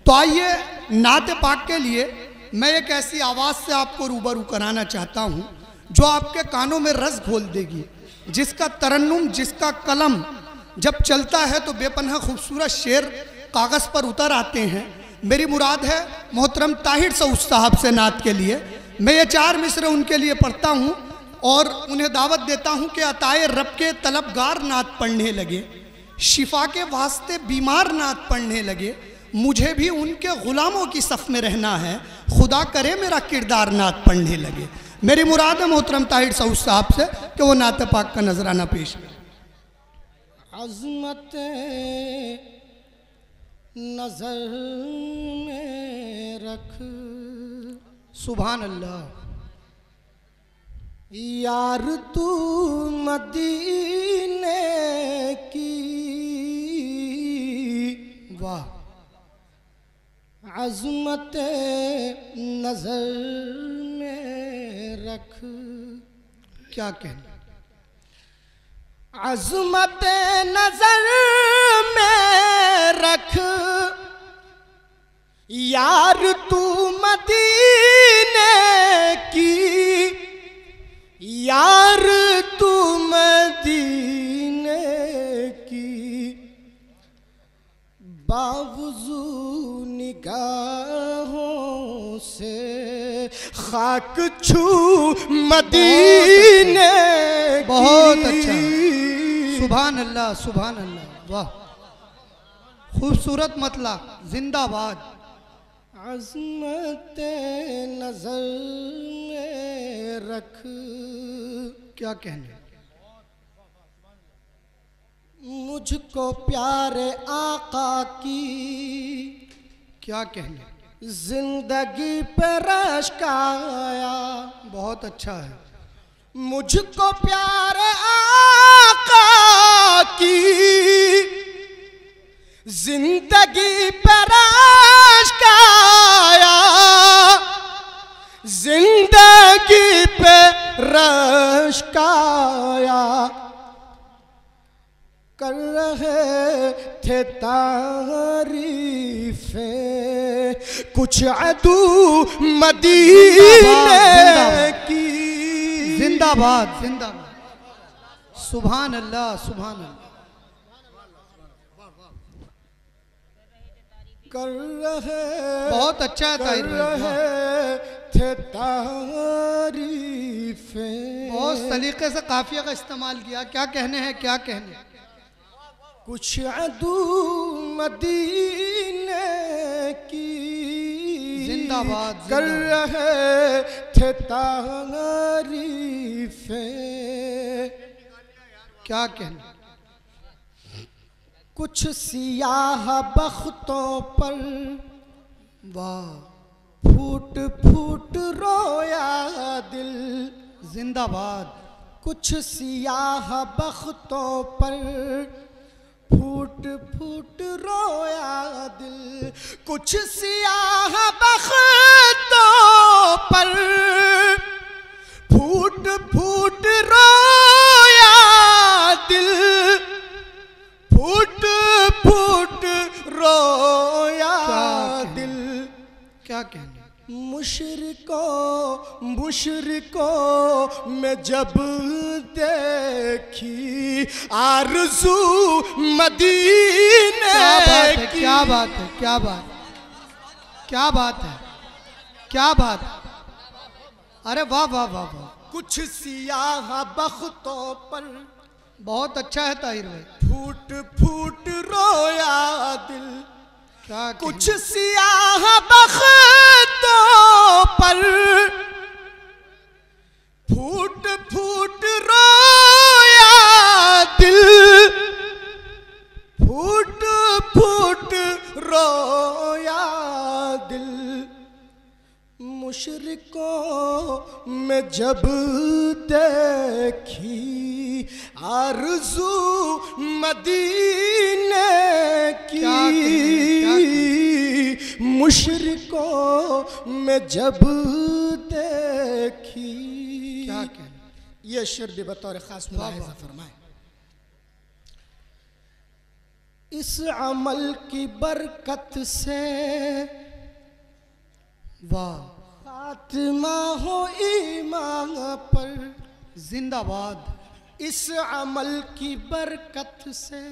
तो आइए नात पाक के लिए मैं एक ऐसी आवाज़ से आपको रूबरू कराना चाहता हूँ जो आपके कानों में रस घोल देगी, जिसका तरन्नुम, जिसका कलम जब चलता है तो बेपनाह खूबसूरत शेर कागज़ पर उतर आते हैं। मेरी मुराद है मोहतरम ताहिर सऊद साहब से नात के लिए। मैं ये 4 मिसरे उनके लिए पढ़ता हूँ और उन्हें दावत देता हूँ कि अताए रब के तलबगार नात पढ़ने लगे, शिफा के वास्ते बीमार नात पढ़ने लगे। मुझे भी उनके ग़ुलामों की सफ़ में रहना है, खुदा करे मेरा किरदार नात पढ़ने लगे। मेरी मुराद है मोहतरम ताहिर सऊद साहब से कि वो नात पाक का नजराना पेश करें। अज़मत नज़र में रख, सुभान अल्लाह। यार तू मदीने की, वाह। अज़मत नज़र में रख, क्या कहना। अज़मत नज़र में रख, यार तू मदीने की, यार तू मदीने की, बावजू निगाहों से खाक छू मदीने। बहुत अच्छा, सुभान अल्लाह, सुभान अल्लाह, वाह, खूबसूरत मतला, जिंदाबाद। अज़मत नज़र में रख, क्या कहने। मुझको प्यारे आका की, क्या कहने, जिंदगी पे रश्क आया। बहुत अच्छा है। मुझको प्यारे आका की, जिंदगी पे रश्क आया, जिंदगी पे रश्क आया। कर रहे थे तारीफें कुछ अदू मदीने की। जिंदाबाद, जिंदाबाद, सुभान अल्लाह, सुभान अल्लाह। कर रहे, बहुत अच्छा है ताहिर भाई, थे तारीफें, बहुत सलीके से काफिया का इस्तेमाल किया। क्या कहने हैं, क्या कहने। कुछ अदू मदीने की, जिंदाबाद, कर रहे थे तारीफें। क्या कहने। कुछ सियाह बख्तों पर, वाह, फूट फूट रोया दिल। जिंदाबाद। कुछ सियाह बख्तों पर, फूट फूट रोया दिल। कुछ सियाह बख्तों पर, फूट फूट रोया दिल, फूट फूट रोया दिल। क्या कहने। मुशरिकों में जब देखी आरज़ू मदीने की। क्या बात है, क्या बात, क्या बात है, क्या बात। अरे वाह वाह वाह वाह। कुछ सियाह बख्तों पर, बहुत अच्छा है ताहिर भाई। फूट फूट रोया दिल। क्या कुछ सियाह बख्तों पर, फूट फूट रोया दिल, फूट फूट रोया दिल। मुशरिकों में जब देखी आरज़ू मदीने की। मुशरिकों में जब देखी। क्या कहना। ये शेर भी बतौर खास मुलाहिज़ा फरमाए। इस अमल की बरकत से वाह, खात्मा हो ईमान पर। जिंदाबाद। इस अमल की बरकत से,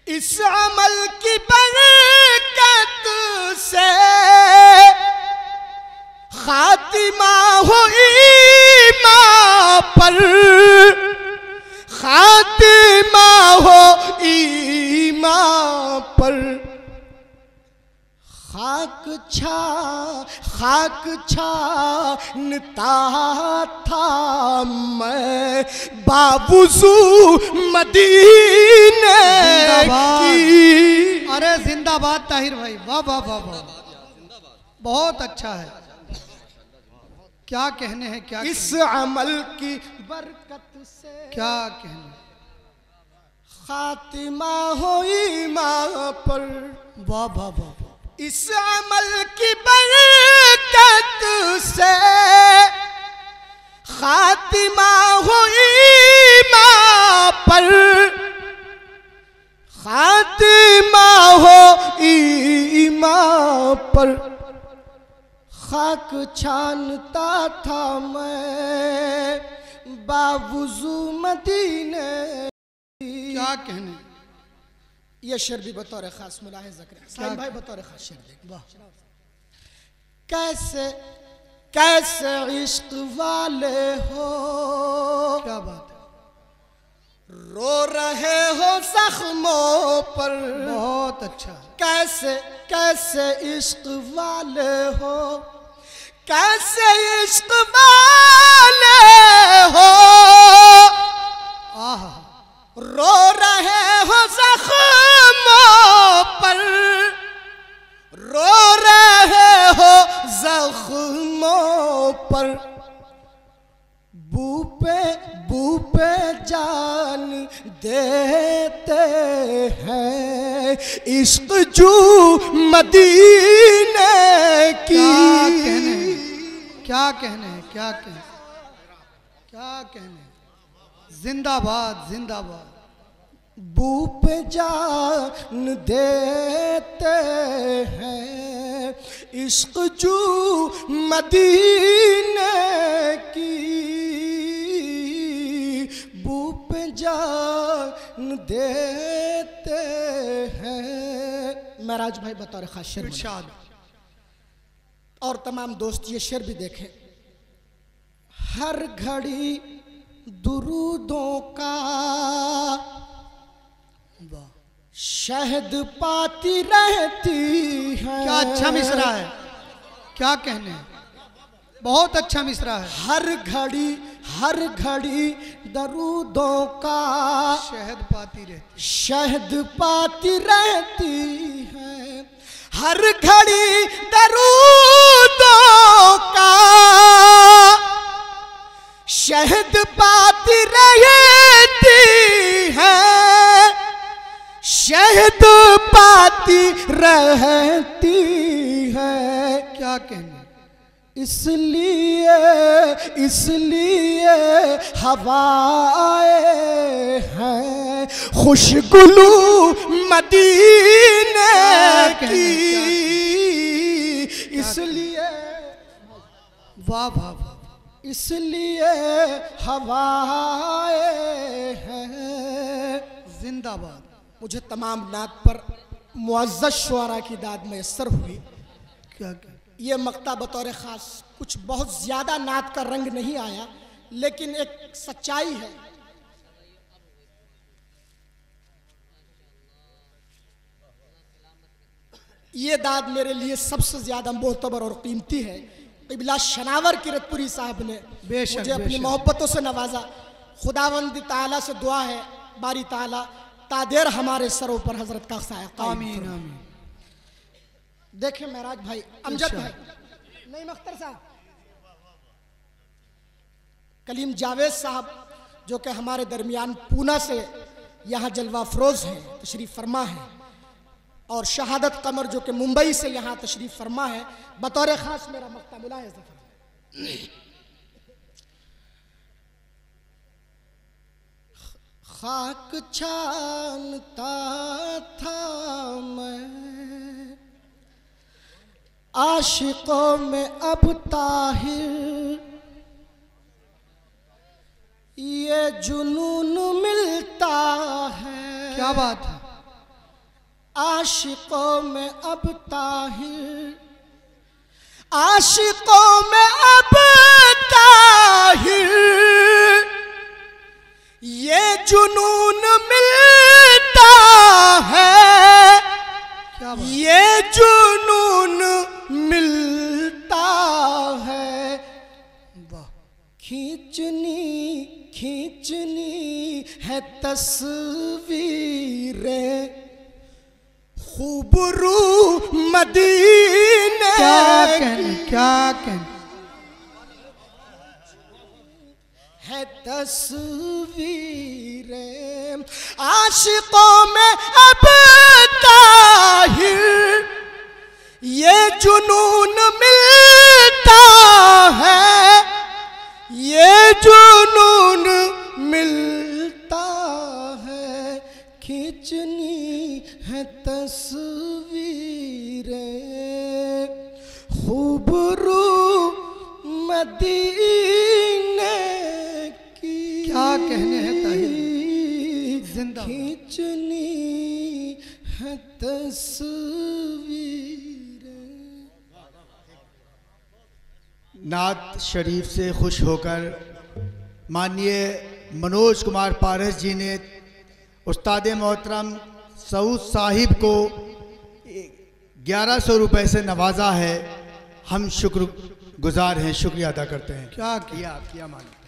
इस अमल की बरकत से खात्मा हो ईमान पर, खात्मा हो ईमान पर। खाक छानता था मैं बावुज़ू मदीने की। अरे जिंदाबाद ताहिर भाई, वाह वाह वाह वाह, बहुत अच्छा है। क्या कहने हैं, क्या इस अमल की बरकत से क्या कहने, खातिमा हो ईमान पर। वाह वाह वाह वाह। इस अमल की बरकत से खातिमा हो ईमान पर, खातिमा हो ईमान पर। खाक छानता था मैं बावुज़ू मदीने। क्या कहने, ये शेर भी बतौर खास मुलाहिज़ ज़िक्र। साहिब भाई बतौर खास शेर देख। वाह, कैसे कैसे इश्क वाले हो, क्या बात है, रो रहे हो जख्मों पर। बहुत अच्छा। कैसे कैसे इश्क वाले हो, कैसे इश्क वाले हो, आहा, रो रहे हो जख्मों पर, रो रहे हो जख्मों पर। बू पे जान देते हैं इश्क जू मदीने की। क्या कहने हैं, क्या कहने, क्या कहने, जिंदाबाद जिंदाबाद। बू पे जान देते हैं इश्क जू मदीने की। बू पे जान देते हैं। महराज भाई बतौर खास शेर इरशाद। और तमाम दोस्त ये शेर भी देखें। हर घड़ी दुरूदों का वाह, शहद पाती रहती है। क्या अच्छा मिसरा है, क्या कहने हैं, बहुत अच्छा मिसरा है। हर घड़ी दरूदों का शहद पाती रहती, शहद पाती रहती है। हर घड़ी दरूदों का शहद पाती रहती है, शहद पाती रहती है। क्या कहने, इसलिए हवाएं हैं खुशगुलू मदीने की। इसलिए वाह वाह वाह, इसलिए हवाएं हैं। जिंदाबाद। मुझे तमाम नात पर मुअज़्ज़ज़ शुअरा की दाद मैसर हुई। क्या कहने, ये मक्ता बतौर ख़ास कुछ बहुत ज़्यादा नात का रंग नहीं आया, लेकिन एक सच्चाई है। ये दाद मेरे लिए सबसे ज़्यादा मोतबर और कीमती है। क़िबला शनावर किरतपुरी साहब ने बेशक, मुझे अपनी बेशक। मोहब्बतों से नवाजा। खुदावंद ताला से दुआ है, बारी ताला तादेर हमारे सरों पर हज़रत का साया कायम आमीन फरमाए। आमीन। देखें महराज भाई, अमजद भाई, नहीं मख्तर साहब, कलीम जावेद साहब जो कि हमारे दरमियान पूना से यहाँ जलवा अफरोज़ हैं, तशरीफ़ फरमा है। और शहादत कमर जो कि मुंबई से यहाँ तशरीफ़ फरमा है। बतौर ख़ास मेरा मक्ता मुलाहिज़ फरमा। खाक छानता था मैं, आशिकों में अब ताहिर ये जुनून मिलता है। क्या बात है। आशिकों में अब ताहिर, आशिकों में अब ताहिर ये जुनून मिलता है। क्या बात। ये जुनून मिलता है। वाह। खींचनी खींचनी है तस्वीरें खूबरू मदीने क्या कहने है तस्वीरें आशिकों में अब ताहिर ये जुनून मिलता है। ये जुनून मिलता है। खींचनी है तस्वीरें खूबरू मदीने की। क्या कहने हैं ताहिर, जिंदा। खींचनी है तस्वीरें। नात शरीफ से खुश होकर माननीय मनोज कुमार पारस जी ने उस्ताद मोहतरम सऊद साहिब को 1100 रुपये से नवाजा है। हम शुक्रगुजार हैं, शुक्रिया अदा करते हैं। क्या किया मालिक।